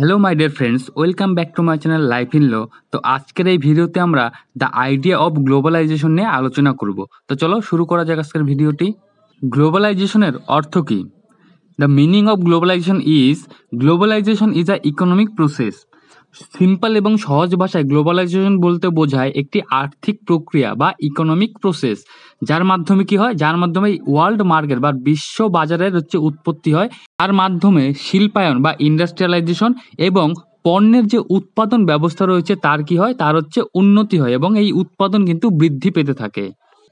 Hello my dear friends, welcome back to my channel life in law. তো আজকের এই ভিডিওতে আমরা দ্য আইডিয়া অফ গ্লোবালাইজেশন নিয়ে আলোচনা করব। তো চলো শুরু করা যাক আজকের ভিডিওটি। গ্লোবালাইজেশনের অর্থ কী? The meaning of globalization is a economic process. Simple এবং সহজ ভাষায় গ্লোবালাইজেশন বলতে বোঝায় একটি আর্থিক প্রক্রিয়া বা ইকোনমিক প্রসেস, যার মাধ্যমে কি হয়, যার মাধ্যমে ওয়ার্ল্ড মার্কেট বা বিশ্ব বাজারের উৎপত্তি হয়, তার মাধ্যমে শিল্পায়ন বা ইন্ডাস্ট্রিয়ালাইজেশন এবং পণ্যের যে উৎপাদন ব্যবস্থা রয়েছে তার কি হয়, তার উন্নতি হয় এবং এই উৎপাদন কিন্তু বৃদ্ধি পেতে থাকে।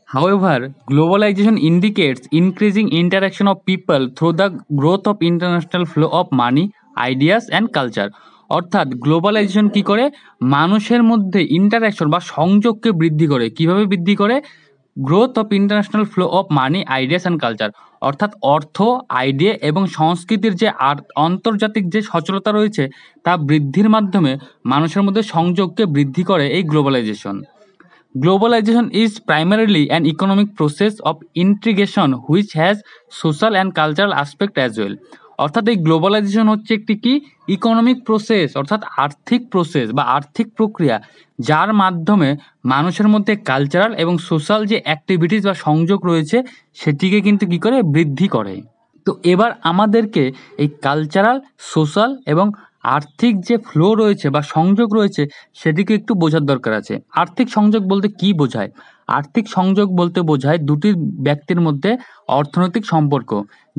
However, globalization indicates increasing interaction of people through the growth of international flow of money, ideas and culture. অর্থাৎ গ্লোবালাইজেশন কি করে, মানুষের মধ্যে ইন্টারাকশন বা সংযোগকে বৃদ্ধি করে। কিভাবে বৃদ্ধি করে? Growth of international flow of money, ideas and culture. অর্থাৎ অর্থ, আইডিয়া এবং সংস্কৃতির যে আন্তর্জাতিক যে সচলতা রয়েছে তা বৃদ্ধির মাধ্যমে মানুষের মধ্যে সংযোগকে বৃদ্ধি করে এই globalization. Globalization is primarily an economic process of integration which has social and cultural aspect as well. অর্থাৎ এই গ্লোবালাইজেশন হচ্ছে একটি কি ইকোনমিক প্রসেস, অর্থাৎ আর্থিক প্রসেস বা আর্থিক প্রক্রিয়া, যার মাধ্যমে মানুষের মধ্যে কালচারাল এবং সোশ্যাল যে অ্যাক্টিভিটিস বা সংযোগ রয়েছে সেটিকে কিন্তু কি করে, বৃদ্ধি করে। তো এবার আমাদেরকে এই কালচারাল, সোশ্যাল এবং আর্থিক যে ফ্লো রয়েছে বা সংযোগ রয়েছে সেটিকে একটু বোঝার দরকার আছে। আর্থিক সংযোগ বলতে কি বোঝায়? আর্থিক সংযোগ বলতে বোঝায় দুটি ব্যক্তির মধ্যে অর্থনৈতিক সম্পর্ক।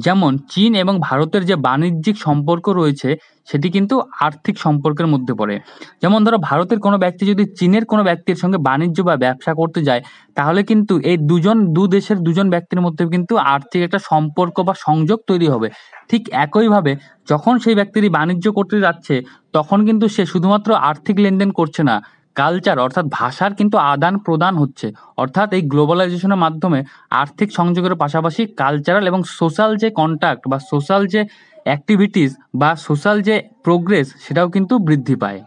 যেমন চীন এবং ভারতের যে বাণিজ্যিক সম্পর্ক রয়েছে সেটি কিন্তু আর্থিক সম্পর্কের মধ্যে পড়ে। যেমন ধরো, ভারতের কোনো ব্যক্তি যদি চীনের কোনো ব্যক্তির সঙ্গে বাণিজ্য বা ব্যবসা করতে যায়, তাহলে কিন্তু এই দু দেশের দুজন ব্যক্তির মধ্যে কিন্তু আর্থিক একটা সম্পর্ক বা সংযোগ তৈরি হবে। ঠিক একইভাবে যখন সেই ব্যক্তিটি বাণিজ্য করতে যাচ্ছে তখন কিন্তু সে শুধুমাত্র আর্থিক লেনদেন করছে না, কালচার অর্থাৎ ভাষার কিন্তু আদান প্রদান হচ্ছে। অর্থাৎ এই গ্লোবালাইজেশনের মাধ্যমে আর্থিক সংযোগের পাশাপাশি কালচারাল এবং সোশ্যাল যে কন্ট্যাক্ট বা সোশ্যাল যে অ্যাক্টিভিটিস বা সোশ্যাল যে প্রোগ্রেস সেটাও কিন্তু বৃদ্ধি পায়।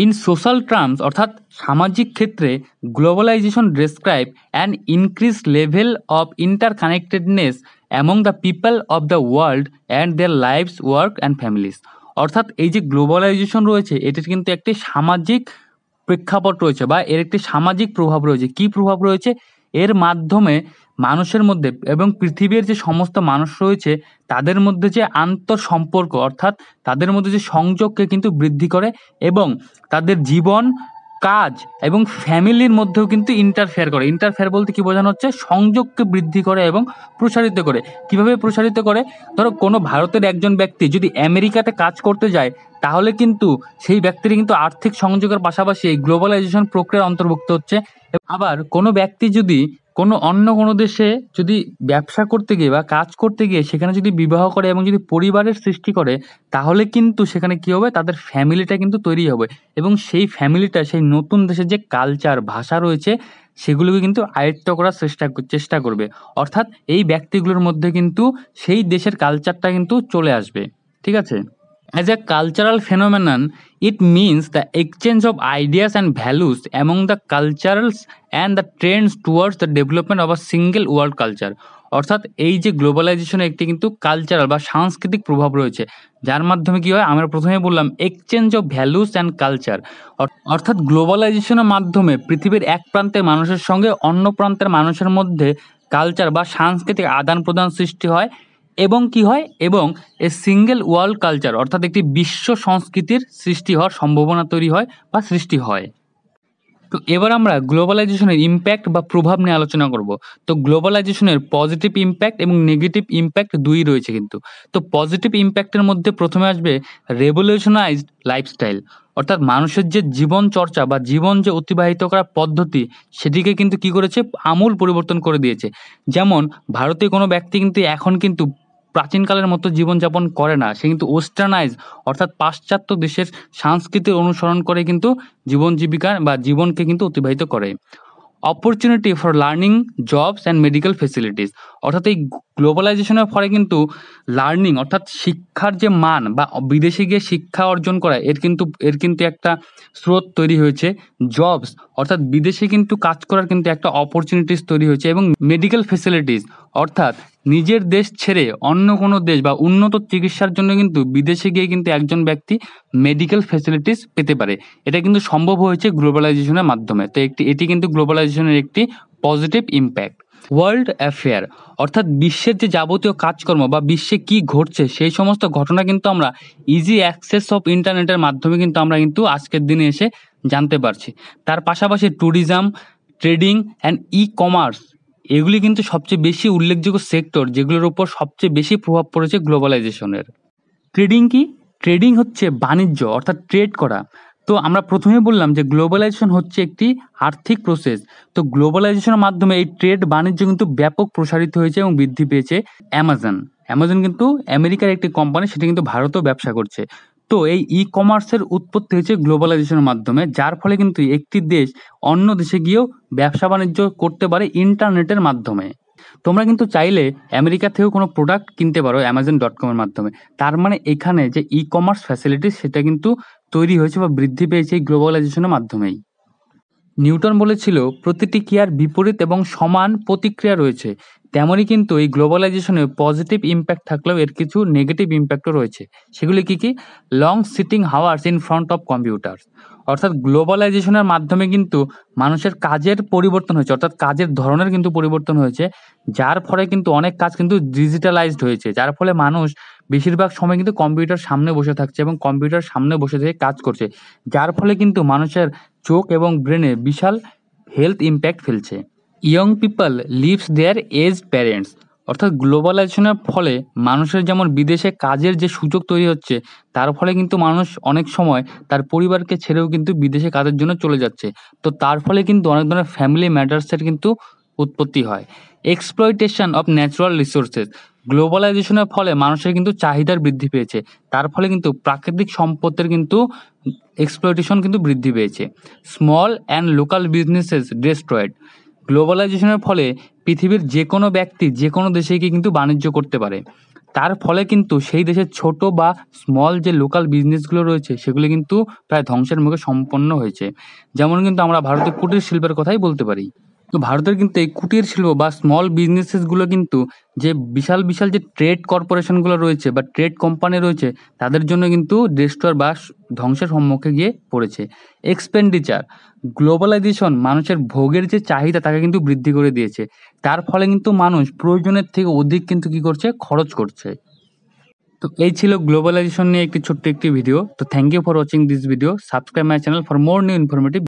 ইন সোশ্যাল টার্মস অর্থাৎ সামাজিক ক্ষেত্রে globalization describe an increase level of interconnectedness among the people of the world and their lives, work and families. অর্থাৎ এই যে গ্লোবালাইজেশন রয়েছে এটির কিন্তু একটি সামাজিক প্রেক্ষাপট রয়েছে বা এর একটি সামাজিক প্রভাব রয়েছে। কি প্রভাব রয়েছে? এর মাধ্যমে মানুষের মধ্যে এবং পৃথিবীর যে সমস্ত মানুষ রয়েছে তাদের মধ্যে যে আন্তঃসম্পর্ক অর্থাৎ তাদের মধ্যে যে সংযোগকে কিন্তু বৃদ্ধি করে এবং তাদের জীবন, কাজ এবং ফ্যামিলির মধ্যেও কিন্তু ইন্টারফেয়ার বলতে কি বোঝানো হচ্ছে? সংযোগকে বৃদ্ধি করে এবং প্রসারিত করে। কিভাবে প্রসারিত করে? ধরো কোনো ভারতের একজন ব্যক্তি যদি আমেরিকাতে কাজ করতে যায় তাহলে কিন্তু সেই ব্যক্তির কিন্তু আর্থিক সংযোগের পাশাপাশি এই গ্লোবালাইজেশন প্রক্রিয়ার অন্তর্ভুক্ত হচ্ছে। আবার কোনো ব্যক্তি যদি অন্য কোনো দেশে যদি ব্যবসা করতে গিয়ে বা কাজ করতে গিয়ে সেখানে যদি বিবাহ করে এবং যদি পরিবারের সৃষ্টি করে তাহলে কিন্তু সেখানে কি হবে, তাদের ফ্যামিলিটা কিন্তু তৈরি হবে এবং সেই ফ্যামিলিটা সেই নতুন দেশের যে কালচার, ভাষা রয়েছে সেগুলোকে কিন্তু আয়ত্ত করার চেষ্টা করবে। অর্থাৎ এই ব্যক্তিগুলোর মধ্যে কিন্তু সেই দেশের কালচারটা কিন্তু চলে আসবে। ঠিক আছে? As a cultural phenomenon, it means the exchange of ideas and values among the cultures and the trends towards the development of a single world culture. অর্থাৎ এই যে গ্লোবালাইজেশনের একটি কিন্তু কালচারাল বা সাংস্কৃতিক প্রভাব রয়েছে, যার মাধ্যমে কি হয়, আমরা প্রথমে বললাম exchange of values and culture. অর্থাৎ গ্লোবালাইজেশনের মাধ্যমে পৃথিবীর এক প্রান্তের মানুষের সঙ্গে অন্য প্রান্তের মানুষের মধ্যে কালচার বা সাংস্কৃতিক আদান প্রদান সৃষ্টি হয় এবং কি হয়, এবং এ সিঙ্গেল ওয়ার্ল্ড কালচার অর্থাৎ একটি বিশ্ব সংস্কৃতির সৃষ্টি হওয়ার সম্ভাবনা তৈরি হয় বা সৃষ্টি হয়। তো এবার আমরা গ্লোবালাইজেশনের ইম্প্যাক্ট বা প্রভাব নিয়ে আলোচনা করব। তো গ্লোবালাইজেশনের পজিটিভ ইম্প্যাক্ট এবং নেগেটিভ ইম্প্যাক্ট দুই রয়েছে কিন্তু। তো পজিটিভ ইম্প্যাক্টের মধ্যে প্রথমে আসবে রেভলিউশনাইজড লাইফস্টাইল। অর্থাৎ মানুষের যে জীবন চর্চা বা জীবন যে অতিবাহিত করার পদ্ধতি সেটিকে কিন্তু কি করেছে, আমূল পরিবর্তন করে দিয়েছে। যেমন ভারতীয় কোনো ব্যক্তি কিন্তু এখন কিন্তু প্রাচীনকালের মতো জীবনযাপন করে না, সে কিন্তু ওয়েস্টার্নাইজ অর্থাৎ পাশ্চাত্য দেশের সংস্কৃতির অনুসরণ করে কিন্তু জীবন জীবিকা বা জীবনকে কিন্তু অতিবাহিত করে। Opportunity for learning, jobs and medical facilities. অর্থাৎ এই গ্লোবালাইজেশনের ফলে কিন্তু লার্নিং অর্থাৎ শিক্ষার যে মান বা বিদেশে গিয়ে শিক্ষা অর্জন করা এর কিন্তু একটা স্রোত তৈরি হয়েছে। জবস অর্থাৎ বিদেশে কিন্তু কাজ করার কিন্তু একটা অপরচুনিটিস তৈরি হয়েছে এবং মেডিকেল ফেসিলিটিস অর্থাৎ নিজের দেশ ছেড়ে অন্য কোনো দেশ বা উন্নত চিকিৎসার জন্য কিন্তু বিদেশে গিয়ে কিন্তু একজন ব্যক্তি মেডিকেল ফ্যাসিলিটিস পেতে পারে। এটা কিন্তু সম্ভব হয়েছে গ্লোবালাইজেশনের মাধ্যমে। তো এটি কিন্তু গ্লোবালাইজেশনের একটি পজিটিভ ইম্প্যাক্ট। ওয়ার্ল্ড অ্যাফেয়ার অর্থাৎ বিশ্বের যে যাবতীয় কাজকর্ম বা বিশ্বে কি ঘটছে সেই সমস্ত ঘটনা কিন্তু আমরা ইজি অ্যাক্সেস অফ ইন্টারনেটের মাধ্যমে কিন্তু আমরা কিন্তু আজকের দিনে এসে জানতে পারছি। তার পাশাপাশি tourism, trading and e commerce এগুলি কিন্তু সবচেয়ে বেশি উল্লেখযোগ্য সেক্টর যেগুলোর উপর সবচেয়ে বেশি প্রভাব পড়েছে গ্লোবালাইজেশনের। ট্রেডিং কি? ট্রেডিং হচ্ছে বাণিজ্য অর্থাৎ ট্রেড করা। তো আমরা প্রথমে বললাম যে গ্লোবালাইজেশন হচ্ছে একটি আর্থিক প্রসেস। তো গ্লোবালাইজেশনের মাধ্যমে এই ট্রেড বাণিজ্য কিন্তু ব্যাপক প্রসারিত হয়েছে এবং বৃদ্ধি পেয়েছে। অ্যামাজন কিন্তু আমেরিকার একটি কোম্পানি, সেটা কিন্তু ভারতেও ব্যবসা করছে। তো এই ই কমার্সের উৎপত্তি হয়েছে গ্লোবালাইজেশনের মাধ্যমে, যার ফলে কিন্তু একটি দেশ অন্য দেশে গিয়েও ব্যবসা বাণিজ্য করতে পারে ইন্টারনেটের মাধ্যমে। তোমরা কিন্তু চাইলে আমেরিকা থেকেও কোনো প্রোডাক্ট কিনতে পারো Amazon.com এর মাধ্যমে। তার মানে এখানে যে ই কমার্স ফ্যাসিলিটি সেটা কিন্তু তৈরি হয়েছে বা বৃদ্ধি পেয়েছে এই গ্লোবালাইজেশনের মাধ্যমেই। নিউটন বলেছিল প্রতিটি ক্রিয়ার বিপরীত এবং সমান প্রতিক্রিয়া রয়েছে। তেমনই কিন্তু এই গ্লোবালাইজেশনে পজিটিভ ইম্প্যাক্ট থাকলেও এর কিছু নেগেটিভ ইম্প্যাক্টও রয়েছে। সেগুলি কি কি? Long sitting hours in front of computer, অর্থাৎ গ্লোবালাইজেশনের মাধ্যমে কিন্তু মানুষের কাজের পরিবর্তন হয়েছে, অর্থাৎ কাজের ধরনের কিন্তু পরিবর্তন হয়েছে, যার ফলে কিন্তু অনেক কাজ কিন্তু ডিজিটালাইজড হয়েছে, যার ফলে মানুষ বেশিরভাগ সময় কিন্তু কম্পিউটার সামনে বসে থাকছে এবং কম্পিউটার সামনে বসে থেকে কাজ করছে, যার ফলে কিন্তু মানুষের চোখ এবং ব্রেনে বিশাল হেলথ ইম্প্যাক্ট ফেলছে। ইয়ং পিপল লিভস দেয়ার এজড প্যারেন্টস, অর্থাৎ গ্লোবালাইজেশনের ফলে মানুষের যেমন বিদেশে কাজের যে সুযোগ তৈরি হচ্ছে, তার ফলে কিন্তু মানুষ অনেক সময় তার পরিবারকে ছেড়েও কিন্তু বিদেশে কাজের জন্য চলে যাচ্ছে। তো তার ফলে কিন্তু অনেক ধরনের ফ্যামিলি ম্যাটার্সের কিন্তু উৎপত্তি হয়। এক্সপ্লয়টেশন অফ ন্যাচারাল রিসোর্সেস, গ্লোবালাইজেশনের ফলে মানুষের কিন্তু চাহিদার বৃদ্ধি পেয়েছে, তার ফলে কিন্তু প্রাকৃতিক সম্পদের কিন্তু এক্সপ্লয়টেশন কিন্তু বৃদ্ধি পেয়েছে। Small and local businesses destroyed, গ্লোবালাইজেশনের ফলে পৃথিবীর যে কোনো ব্যক্তি যে কোনো দেশে গিয়ে কিন্তু বাণিজ্য করতে পারে, তার ফলে কিন্তু সেই দেশের ছোট বা স্মল যে লোকাল বিজনেসগুলো রয়েছে সেগুলো কিন্তু প্রায় ধ্বংসের মুখে সম্পন্ন হয়েছে। যেমন কিন্তু আমরা ভারতের কুটির শিল্পের কথাই বলতে পারি। তো ভারতের কিন্তু এই কুটির শিল্প বা স্মল বিজনেসেসগুলো কিন্তু যে বিশাল বিশাল যে ট্রেড কর্পোরেশনগুলো রয়েছে বা ট্রেড কোম্পানি রয়েছে তাদের জন্য কিন্তু ডিস্ট্রয় বা ধ্বংসের সম্মুখে গিয়ে পড়েছে। এক্সপেন্ডিচার, গ্লোবালাইজেশন মানুষের ভোগের যে চাহিদা তাকে কিন্তু বৃদ্ধি করে দিয়েছে, তার ফলে কিন্তু মানুষ প্রয়োজনের থেকে অধিক কিন্তু কি করছে, খরচ করছে। তো এই ছিল গ্লোবালাইজেশন নিয়ে একটি ছোট্ট একটি ভিডিও। তো thank you for watching this video, subscribe my channel for more new informative